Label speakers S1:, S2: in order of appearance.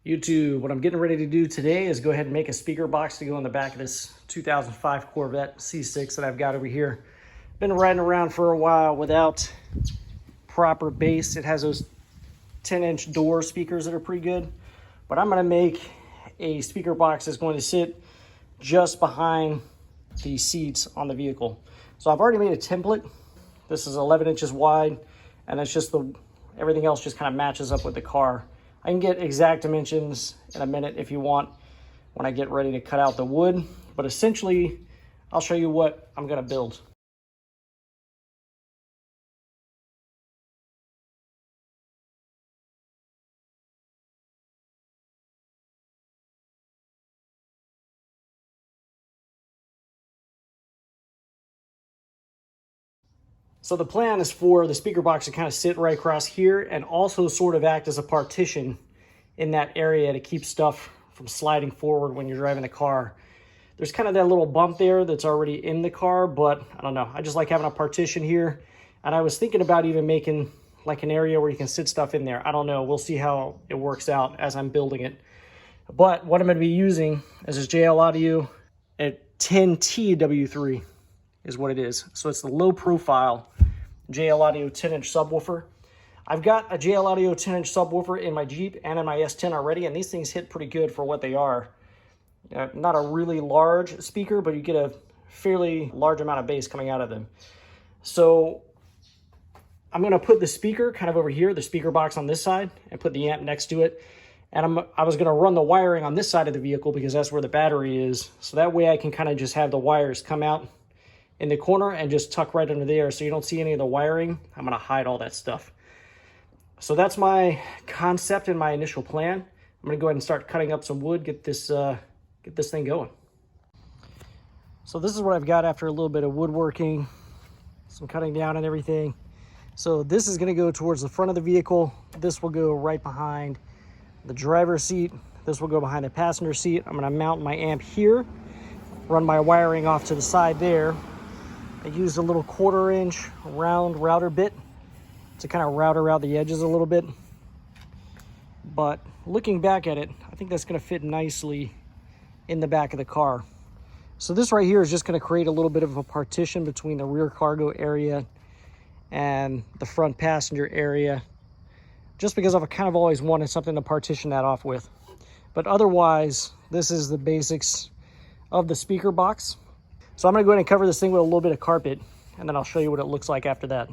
S1: YouTube, what I'm getting ready to do today is go ahead and make a speaker box to go in the back of this 2005 Corvette C6 that I've got over here. Been riding around for a while without proper bass. It has those 10-inch door speakers that are pretty good, but I'm gonna make a speaker box that's going to sit just behind the seats on the vehicle. So I've already made a template. This is 11 inches wide, and it's just everything else just kind of matches up with the car. I can get exact dimensions in a minute if you want when I get ready to cut out the wood, but essentially I'll show you what I'm gonna build. So the plan is for the speaker box to kind of sit right across here and also sort of act as a partition in that area to keep stuff from sliding forward when you're driving the car. There's kind of that little bump there that's already in the car, but I don't know. I just like having a partition here. And I was thinking about even making like an area where you can sit stuff in there. I don't know. We'll see how it works out as I'm building it. But what I'm going to be using is this JL Audio at 10TW3 is what it is. So it's the low profile JL Audio 10-inch subwoofer. I've got a JL Audio 10-inch subwoofer in my Jeep and in my S10 already, and these things hit pretty good for what they are. Not a really large speaker, but you get a fairly large amount of bass coming out of them. So I'm going to put the speaker kind of over here, the speaker box on this side, and put the amp next to it. And I was going to run the wiring on this side of the vehicle because that's where the battery is. So that way I can kind of just have the wires come out in the corner and just tuck right under there so you don't see any of the wiring. I'm going to hide all that stuff. So that's my concept and my initial plan. I'm going to go ahead and start cutting up some wood, get this thing going. So this is what I've got after a little bit of woodworking, some cutting down and everything. So this is going to go towards the front of the vehicle. This will go right behind the driver's seat. This will go behind the passenger seat. I'm going to mount my amp here, run my wiring off to the side there. I used a little 1/4-inch round router bit to kind of router out the edges a little bit. But looking back at it, I think that's going to fit nicely in the back of the car. So this right here is just going to create a little bit of a partition between the rear cargo area and the front passenger area, just because I've kind of always wanted something to partition that off with. But otherwise, this is the basics of the speaker box. So I'm going to go ahead and cover this thing with a little bit of carpet, and then I'll show you what it looks like after that.